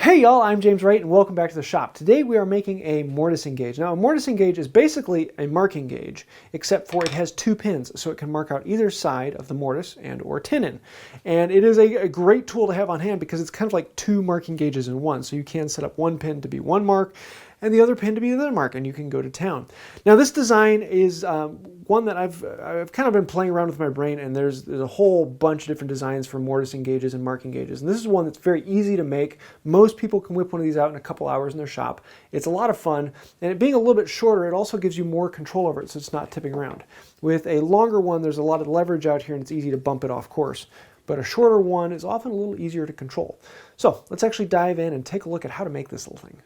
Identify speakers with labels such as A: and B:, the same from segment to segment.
A: Hey y'all, I'm James Wright and welcome back to the shop. Today we are making a mortising gauge. Now a mortising gauge is basically a marking gauge, except for it has two pins, so it can mark out either side of the mortise and or tenon. And it is a great tool to have on hand because it's kind of like two marking gauges in one. So you can set up one pin to be one mark and the other pin to be another mark, and you can go to town. Now this design is one that I've kind of been playing around with my brain, and there's a whole bunch of different designs for mortising gauges and marking gauges. And this is one that's very easy to make. Most people can whip one of these out in a couple hours in their shop. It's a lot of fun, and it being a little bit shorter, it also gives you more control over it so it's not tipping around. With a longer one, there's a lot of leverage out here and it's easy to bump it off course. But a shorter one is often a little easier to control. So let's actually dive in and take a look at how to make this little thing.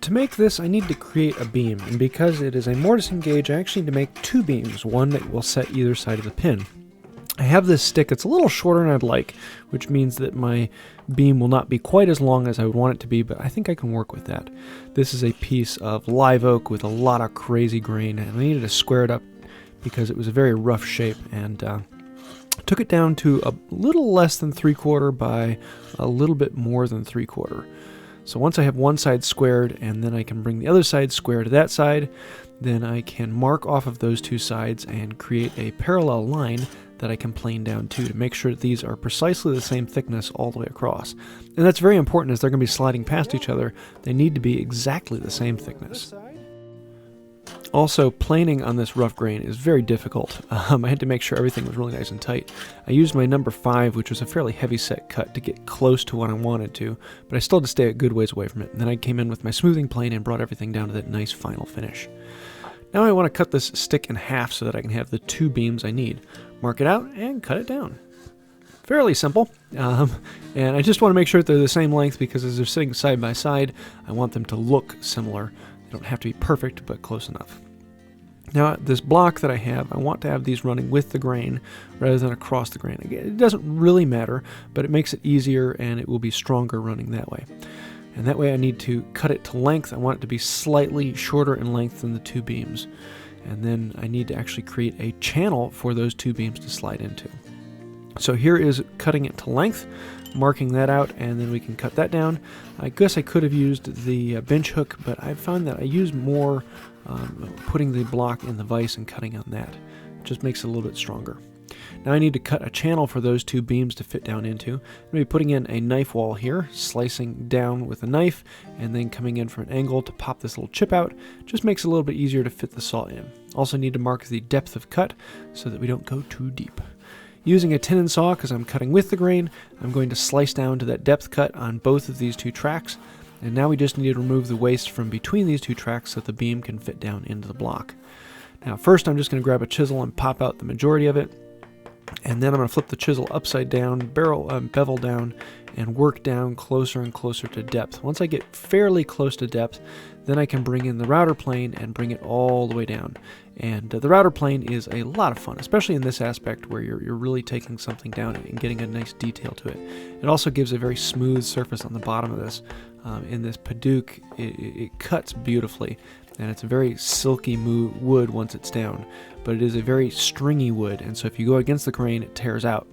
A: To make this, I need to create a beam, and because it is a mortising gauge, I actually need to make two beams, one that will set either side of the pin. I have this stick that's a little shorter than I'd like, which means that my beam will not be quite as long as I would want it to be, but I think I can work with that. This is a piece of live oak with a lot of crazy grain, and I needed to square it up because it was a very rough shape, and took it down to a little less than 3/4 by a little bit more than 3/4. So once I have one side squared and then I can bring the other side square to that side, then I can mark off of those two sides and create a parallel line that I can plane down to make sure that these are precisely the same thickness all the way across. And that's very important as they're going to be sliding past each other. They need to be exactly the same thickness. Also, planing on this rough grain is very difficult. I had to make sure everything was really nice and tight. I used my number 5, which was a fairly heavy set cut, to get close to what I wanted to, but I still had to stay a good ways away from it. And then I came in with my smoothing plane and brought everything down to that nice final finish. Now I want to cut this stick in half so that I can have the two beams I need. Mark it out and cut it down. Fairly simple, and I just want to make sure that they're the same length because as they're sitting side by side, I want them to look similar. They don't have to be perfect, but close enough. Now, this block that I have, I want to have these running with the grain rather than across the grain. Again, it doesn't really matter, but it makes it easier and it will be stronger running that way. And that way I need to cut it to length. I want it to be slightly shorter in length than the two beams. And then I need to actually create a channel for those two beams to slide into. So here is cutting it to length, marking that out, and then we can cut that down. I guess I could have used the bench hook, but I found that I use more putting the block in the vise and cutting on that. It just makes it a little bit stronger. Now I need to cut a channel for those two beams to fit down into. I'm going to be putting in a knife wall here, slicing down with a knife, and then coming in from an angle to pop this little chip out. Just makes it a little bit easier to fit the saw in. Also need to mark the depth of cut so that we don't go too deep. Using a tenon saw, because I'm cutting with the grain, I'm going to slice down to that depth cut on both of these two tracks. And now we just need to remove the waste from between these two tracks so that the beam can fit down into the block. Now first I'm just going to grab a chisel and pop out the majority of it. And then I'm going to flip the chisel upside down, bevel down, and work down closer and closer to depth. Once I get fairly close to depth, then I can bring in the router plane and bring it all the way down. And the router plane is a lot of fun, especially in this aspect where you're really taking something down and getting a nice detail to it. It also gives a very smooth surface on the bottom of this. In this Paduke, it cuts beautifully, and it's a very silky wood once it's down, but it is a very stringy wood, and so if you go against the grain, it tears out.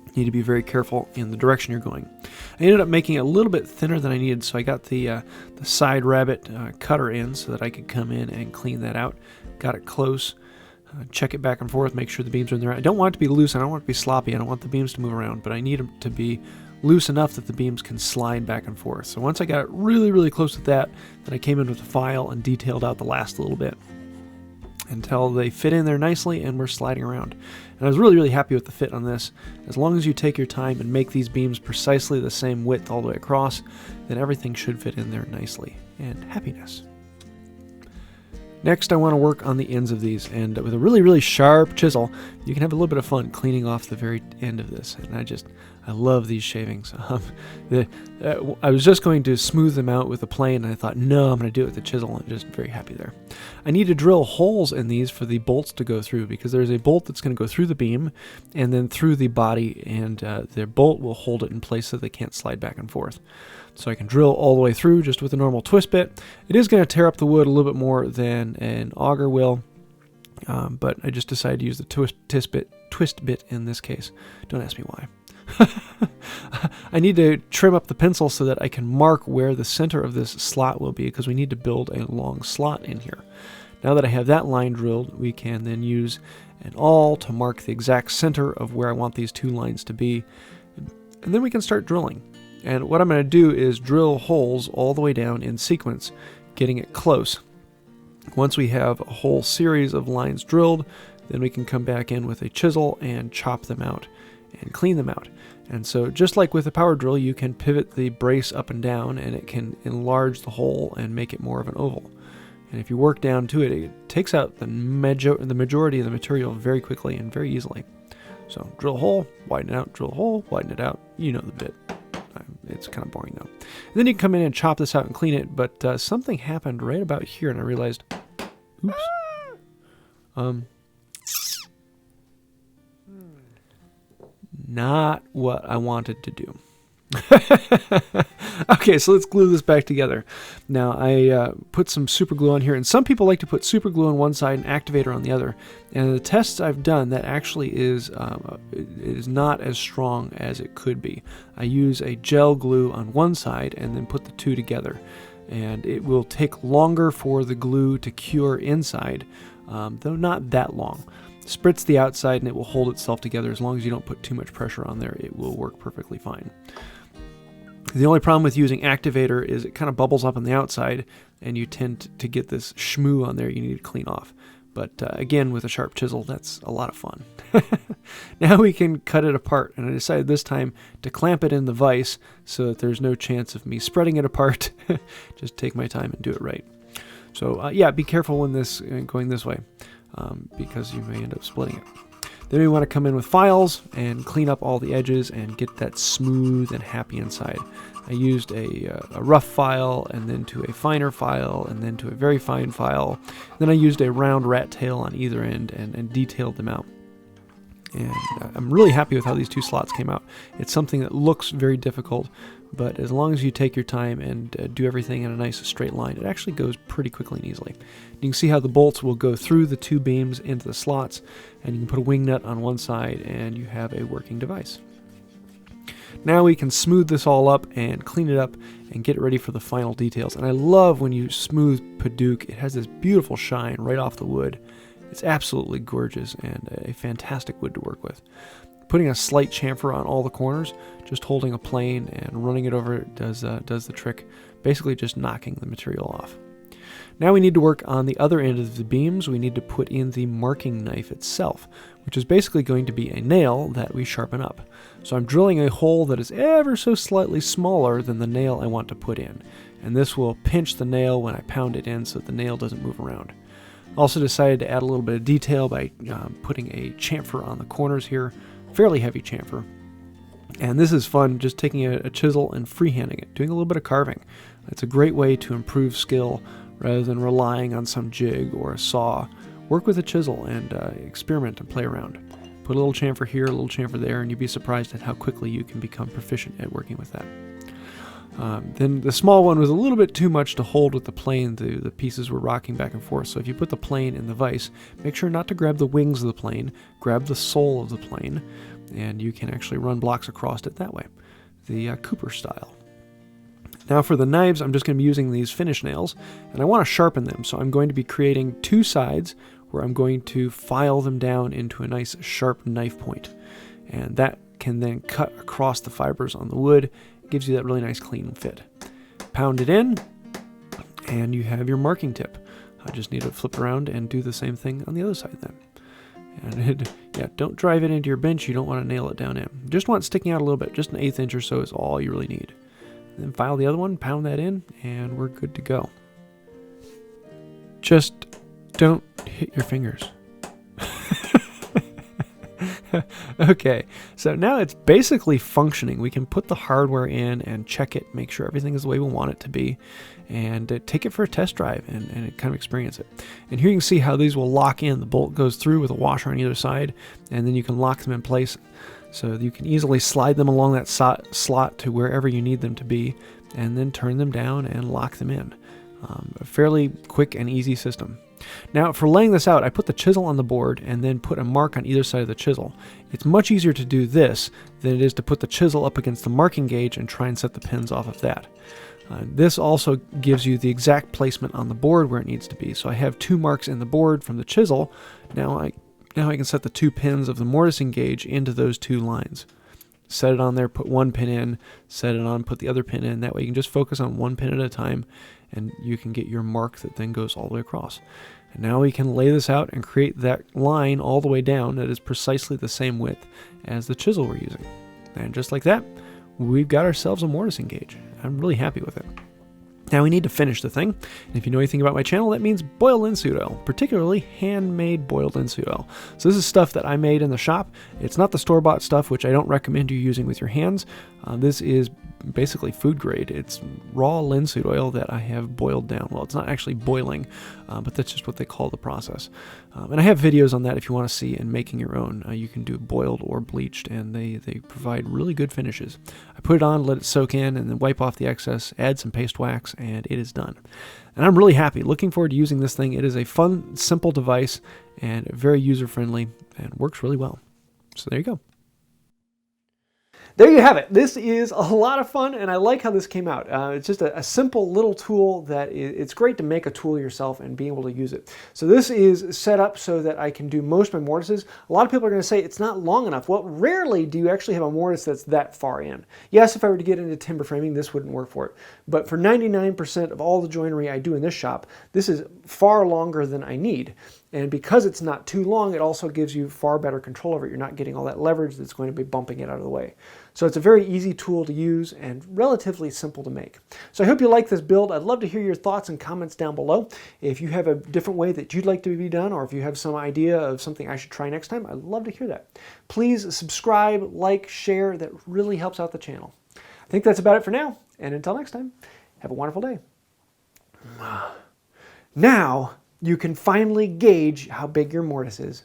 A: You need to be very careful in the direction you're going. I ended up making it a little bit thinner than I needed, so I got the side rabbet cutter in so that I could come in and clean that out. Got it close, check it back and forth, make sure the beams are in there. I don't want it to be loose, I don't want it to be sloppy, I don't want the beams to move around, but I need them to be loose enough that the beams can slide back and forth. So once I got it really, really close to that, then I came in with a file and detailed out the last little bit until they fit in there nicely and we're sliding around. And I was really, really happy with the fit on this. As long as you take your time and make these beams precisely the same width all the way across, then everything should fit in there nicely. And happiness. Next, I want to work on the ends of these, and with a really, really sharp chisel, you can have a little bit of fun cleaning off the very end of this. And I love these shavings. I was just going to smooth them out with a plane, and I thought, no, I'm going to do it with the chisel. I'm just very happy there. I need to drill holes in these for the bolts to go through, because there's a bolt that's going to go through the beam and then through the body, and the bolt will hold it in place so they can't slide back and forth. So I can drill all the way through just with a normal twist bit. It is going to tear up the wood a little bit more than an auger will, but I just decided to use the twist bit in this case. Don't ask me why. I need to trim up the pencil so that I can mark where the center of this slot will be, because we need to build a long slot in here. Now that I have that line drilled, we can then use an awl to mark the exact center of where I want these two lines to be, and then we can start drilling. And what I'm going to do is drill holes all the way down in sequence, getting it close. Once we have a whole series of lines drilled, then we can come back in with a chisel and chop them out and clean them out. And so just like with a power drill, you can pivot the brace up and down, and it can enlarge the hole and make it more of an oval. And if you work down to it, it takes out the majority of the material very quickly and very easily. So drill a hole, widen it out, drill a hole, widen it out. You know the bit. It's kind of boring though. And then you can come in and chop this out and clean it, but something happened right about here, and I realized, oops. Not what I wanted to do. Okay, so let's glue this back together. Now, I put some super glue on here, and some people like to put super glue on one side and activator on the other. And the tests I've done, that actually is not as strong as it could be. I use a gel glue on one side and then put the two together. And it will take longer for the glue to cure inside, though not that long. Spritz the outside and it will hold itself together. As long as you don't put too much pressure on there, it will work perfectly fine. The only problem with using activator is it kind of bubbles up on the outside, and you tend to get this schmoo on there you need to clean off. But again, with a sharp chisel, that's a lot of fun. Now we can cut it apart, and I decided this time to clamp it in the vise so that there's no chance of me spreading it apart. Just take my time and do it right. So yeah, be careful when going this way, because you may end up splitting it. Then we want to come in with files and clean up all the edges and get that smooth and happy inside. I used a rough file, and then to a finer file, and then to a very fine file. Then I used a round rat tail on either end and detailed them out. And I'm really happy with how these two slots came out. It's something that looks very difficult, but as long as you take your time and do everything in a nice straight line, it actually goes pretty quickly and easily. You can see how the bolts will go through the two beams into the slots, and you can put a wing nut on one side and you have a working device. Now we can smooth this all up and clean it up and get it ready for the final details. And I love when you smooth Paduke. It has this beautiful shine right off the wood. It's absolutely gorgeous and a fantastic wood to work with. Putting a slight chamfer on all the corners, just holding a plane and running it over does the trick, basically just knocking the material off. Now we need to work on the other end of the beams. We need to put in the marking knife itself, which is basically going to be a nail that we sharpen up. So I'm drilling a hole that is ever so slightly smaller than the nail I want to put in, and this will pinch the nail when I pound it in so that the nail doesn't move around. Also decided to add a little bit of detail by putting a chamfer on the corners here, fairly heavy chamfer. And this is fun, just taking a chisel and freehanding it, doing a little bit of carving. It's a great way to improve skill rather than relying on some jig or a saw. Work with a chisel and experiment and play around. Put a little chamfer here, a little chamfer there, and you'd be surprised at how quickly you can become proficient at working with that. Then the small one was a little bit too much to hold with the plane. The pieces were rocking back and forth. So if you put the plane in the vise, make sure not to grab the wings of the plane, grab the sole of the plane, and you can actually run blocks across it that way, the Cooper style. Now for the knives, I'm just going to be using these finish nails, and I want to sharpen them. So I'm going to be creating two sides where I'm going to file them down into a nice sharp knife point. And that can then cut across the fibers on the wood. Gives you that really nice clean fit. Pound it in, and you have your marking tip. I just need to flip around and do the same thing on the other side then. And don't drive it into your bench. You don't want to nail it down in. You just want it sticking out a little bit. Just an 1/8 inch or so is all you really need. And then file the other one, pound that in, and we're good to go. Just don't hit your fingers. Okay, so now it's basically functioning. We can put the hardware in and check it, make sure everything is the way we want it to be, and take it for a test drive and kind of experience it. And here you can see how these will lock in. The bolt goes through with a washer on either side, and then you can lock them in place so you can easily slide them along that slot to wherever you need them to be, and then turn them down and lock them in. A fairly quick and easy system. Now for laying this out, I put the chisel on the board and then put a mark on either side of the chisel. It's much easier to do this than it is to put the chisel up against the marking gauge and try and set the pins off of that. This also gives you the exact placement on the board where it needs to be. So I have 2 marks in the board from the chisel. Now I can set the 2 pins of the mortising gauge into those 2 lines. Set it on there, put 1 pin in, set it on, put the other pin in. That way you can just focus on 1 pin at a time, and you can get your mark that then goes all the way across. And now we can lay this out and create that line all the way down that is precisely the same width as the chisel we're using. And just like that, we've got ourselves a mortising gauge. I'm really happy with it. Now we need to finish the thing, and if you know anything about my channel, that means boiled linseed oil, particularly handmade boiled linseed oil. So this is stuff that I made in the shop. It's not the store-bought stuff, which I don't recommend you using with your hands. This is basically food grade. It's raw linseed oil that I have boiled down. Well, it's not actually boiling, but that's just what they call the process. And I have videos on that if you want to see and making your own. You can do boiled or bleached, and they provide really good finishes. I put it on, let it soak in, and then wipe off the excess, add some paste wax, and it is done. And I'm really happy. Looking forward to using this thing. It is a fun, simple device and very user-friendly and works really well. So there you go. There you have it. This is a lot of fun, and I like how this came out. It's just a simple little tool that it's great to make a tool yourself and be able to use it. So this is set up so that I can do most of my mortises. A lot of people are going to say it's not long enough. Well, rarely do you actually have a mortise that's that far in. Yes, if I were to get into timber framing, this wouldn't work for it. But for 99% of all the joinery I do in this shop, this is far longer than I need. And because it's not too long, it also gives you far better control over it. You're not getting all that leverage that's going to be bumping it out of the way. So it's a very easy tool to use and relatively simple to make. So I hope you like this build. I'd love to hear your thoughts and comments down below. If you have a different way that you'd like to be done, or if you have some idea of something I should try next time, I'd love to hear that. Please subscribe, like, share. That really helps out the channel. I think that's about it for now. And until next time, have a wonderful day. Now, you can finally gauge how big your mortise is.